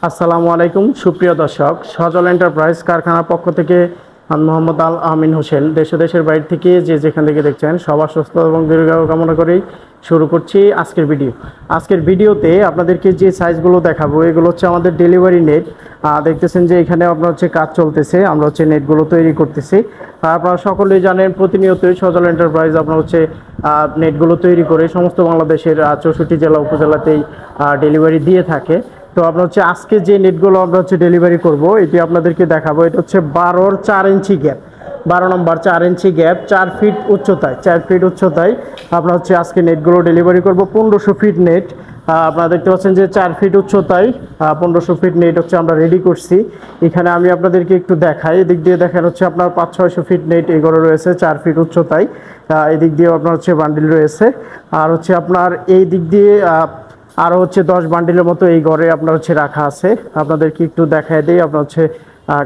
আসসালামু আলাইকুম সুপ্রিয় দর্শক, সজল এন্টারপ্রাইজ কারখানার পক্ষ থেকে আমি মোহাম্মদ আল আমিন হোসেন দেশ ও দেশের বাইরে থেকে যেখান থেকে দেখছেন সবার সুস্থ এবং দীর্ঘায়ু কামনা করেই শুরু করছি আজকের ভিডিওতে আপনাদেরকে যে সাইজগুলো দেখাবো এগুলো হচ্ছে আমাদের ডেলিভারি নেট। দেখতেছেন যে এখানে আপনার হচ্ছে কাজ চলতেছে, আমরা হচ্ছে নেটগুলো তৈরি করতেছি। আপনারা সকলেই জানেন প্রতিনিয়তই সজল এন্টারপ্রাইজ আপনার হচ্ছে নেটগুলো তৈরি করে সমস্ত বাংলাদেশের 64 জেলা উপজেলাতেই ডেলিভারি দিয়ে থাকে। তো আপনার হচ্ছে আজকে যে নেটগুলো আমরা হচ্ছে ডেলিভারি করব এটি আপনাদেরকে দেখাবো। এটা হচ্ছে 12-র 4 ইঞ্চি গ্যাপ, 12 নম্বর 4 ইঞ্চি গ্যাপ, 4 ফিট উচ্চতায়, 4 ফিট উচ্চতায় আপনার হচ্ছে আজকে নেটগুলো ডেলিভারি করব। 1500 ফিট নেট আপনারা দেখতে পাচ্ছেন যে 4 ফিট উচ্চতায় 1500 ফিট নেট হচ্ছে আমরা রেডি করছি। এখানে আমি আপনাদেরকে একটু দেখাই, এদিক দিয়ে দেখেন হচ্ছে আপনার 500-600 ফিট নেট এগুলো রয়েছে 4 ফিট উচ্চতায়। এদিক দিয়ে আপনার হচ্ছে বান্ডিল রয়েছে, আর হচ্ছে আপনার এই দিক দিয়ে আরও হচ্ছে 10 বান্ডিলের মতো এই ঘরে আপনার হচ্ছে রাখা আছে। আপনাদেরকে একটু দেখায় দিই আপনার হচ্ছে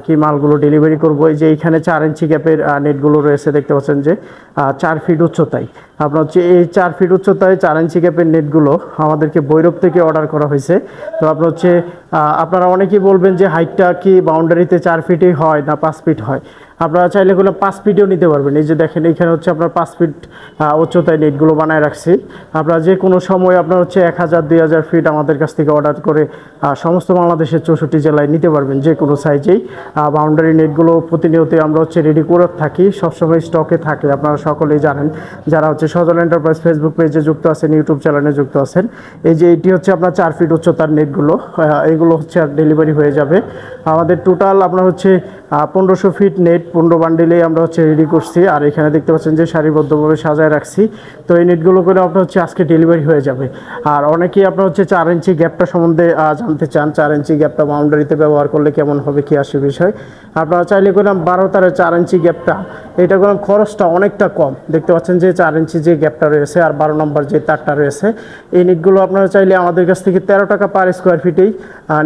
কি মালগুলো ডেলিভারি করবো। এই যে এইখানে 4 ইঞ্চি গ্যাপের নেটগুলো রয়েছে, দেখতে পাচ্ছেন যে 4 ফিট উচ্চতায় আপনার হচ্ছে এই 4 ফিট উচ্চতায় 4 ইঞ্চি গ্যাপের নেটগুলো আমাদেরকে ভৈরব থেকে অর্ডার করা হয়েছে। তো আপনার হচ্ছে আপনারা অনেকেই বলবেন যে হাইটটা কি বাউন্ডারিতে 4 ফিটই হয় না 5 ফিট হয়। আপনারা চাইলে এগুলো 5 ফিটেও নিতে পারবেন। এই যে দেখেন এখানে হচ্ছে আপনার 5 ফিট উচ্চতায় নেটগুলো বানায় রাখছি। আপনারা যে কোনো সময় আপনার হচ্ছে 1000-2000 ফিট আমাদের কাছ থেকে অর্ডার করে সমস্ত বাংলাদেশের 64 জেলায় নিতে পারবেন যে কোনো সাইজেই। বাউন্ডারি নেটগুলো প্রতিনিয়তই আমরা হচ্ছে রেডি করে থাকি, সবসময় স্টকে থাকে। আপনারা সকলেই জানেন যারা হচ্ছে সজল এন্টারপ্রাইজ ফেসবুক পেজে যুক্ত আছেন, ইউটিউব চ্যানেলে যুক্ত আছেন। এই যে এটি হচ্ছে আপনার 4 ফিট উচ্চতার নেটগুলো, এগুলো হচ্ছে আর ডেলিভারি হয়ে যাবে। আমাদের টোটাল আপনার হচ্ছে 1500 ফিট নেট 15 বান্ডিলে আমরা হচ্ছে রেডি করছি। আর এখানে দেখতে পাচ্ছেন যে সারিবদ্ধভাবে সাজায় রাখছি। তো এই নেটগুলো করে আপনার হচ্ছে আজকে ডেলিভারি হয়ে যাবে। আর অনেকেই আপনার হচ্ছে 4 ইঞ্চি গ্যাপটা সম্বন্ধে জানতে চান, 4 ইঞ্চি গ্যাপটা বাউন্ডারিতে ব্যবহার করলে কেমন হবে, কি আসে বিষয়। আপনারা চাইলে করলাম 12-তারের 4 ইঞ্চি গ্যাপটা, এটা করলাম খরচটা অনেকটা কম। দেখতে পাচ্ছেন যে 4 ইঞ্চি যে গ্যাপটা রয়েছে আর 12 নম্বর যে তারটা রয়েছে, এই নেটগুলো আপনারা চাইলে আমাদের কাছ থেকে 13 টাকা পার স্কোয়ার ফিটেই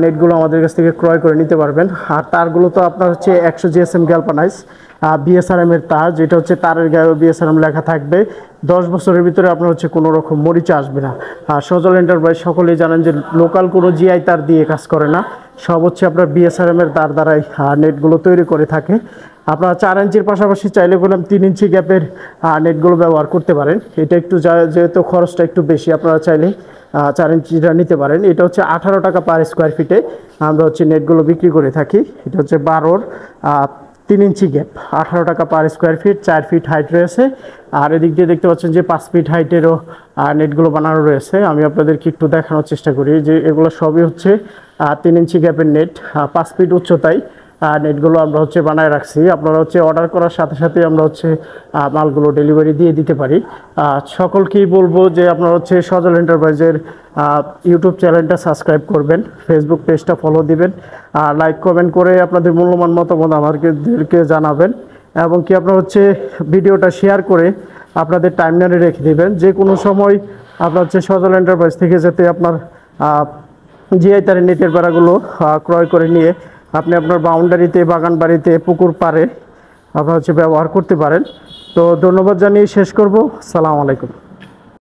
নেটগুলো আমাদের কাছ থেকে ক্রয় করে নিতে পারবেন। আর তারগুলো তো আপনার হচ্ছে 100 GSM গ্যালভানাইজ বিএসআরএম এর তার, যেটা হচ্ছে তারের গায়ে বিএসআরএম লেখা থাকবে। 10 বছরের ভিতরে আপনার হচ্ছে কোনো রকম মরিচা আসবে না। আর সজল এন্টারপ্রাইজ সকলেই জানেন যে লোকাল কোনো জিআই তার দিয়ে কাজ করে না, সব হচ্ছে আপনার বিএসআরএম এর তার দ্বারাই নেটগুলো তৈরি করে থাকে। আপনারা 4 ইঞ্চির পাশাপাশি চাইলে বললাম 3 ইঞ্চি গ্যাপের নেটগুলো ব্যবহার করতে পারেন। এটা একটু যেহেতু খরচটা একটু বেশি, আপনারা চাইলে 4 ইঞ্চিটা নিতে পারেন। এটা হচ্ছে 18 টাকা পার স্কোয়ার ফিটে আমরা হচ্ছে নেটগুলো বিক্রি করে থাকি। এটা হচ্ছে 12-র 3 ইঞ্চি গ্যাপ, 18 টাকা per square feet, 4 feet height রয়েছে। আর এদিক দিয়ে দেখতে পাচ্ছেন যে 5 ফিট হাইটেরও নেটগুলো বানানো রয়েছে। আমি আপনাদেরকে একটু দেখানোর চেষ্টা করি যে এগুলো সবই হচ্ছে 3 ইঞ্চি গ্যাপের নেট, 5 ফিট উচ্চতায় নেটগুলো আমরা হচ্ছে বানায় রাখছি। আপনারা হচ্ছে অর্ডার করার সাথে সাথে আমরা হচ্ছে মালগুলো ডেলিভারি দিয়ে দিতে পারি। সকলকেই বলবো যে আপনারা হচ্ছে সজল এন্টারপ্রাইজের ইউটিউব চ্যানেলটা সাবস্ক্রাইব করবেন, ফেসবুক পেজটা ফলো দিবেন, আর লাইক কমেন্ট করে আপনাদের মূল্যবান মতামত আমাদেরকে জানাবেন। এবং কি আপনারা হচ্ছে ভিডিওটা শেয়ার করে আপনাদের টাইমলাইনে রেখে দেবেন। যে কোনো সময় আপনার হচ্ছে সজল এন্টারপ্রাইজ থেকে যাতে আপনার জিআই তারের নেটের বেড়াগুলো ক্রয় করে নিয়ে আপনি আপনার বাউন্ডারিতে, বাগান বাড়িতে, পুকুর পাড়ে আপনারা হচ্ছে ব্যবহার করতে পারেন। তো ধন্যবাদ জানিয়ে শেষ করব। আসসালামু আলাইকুম।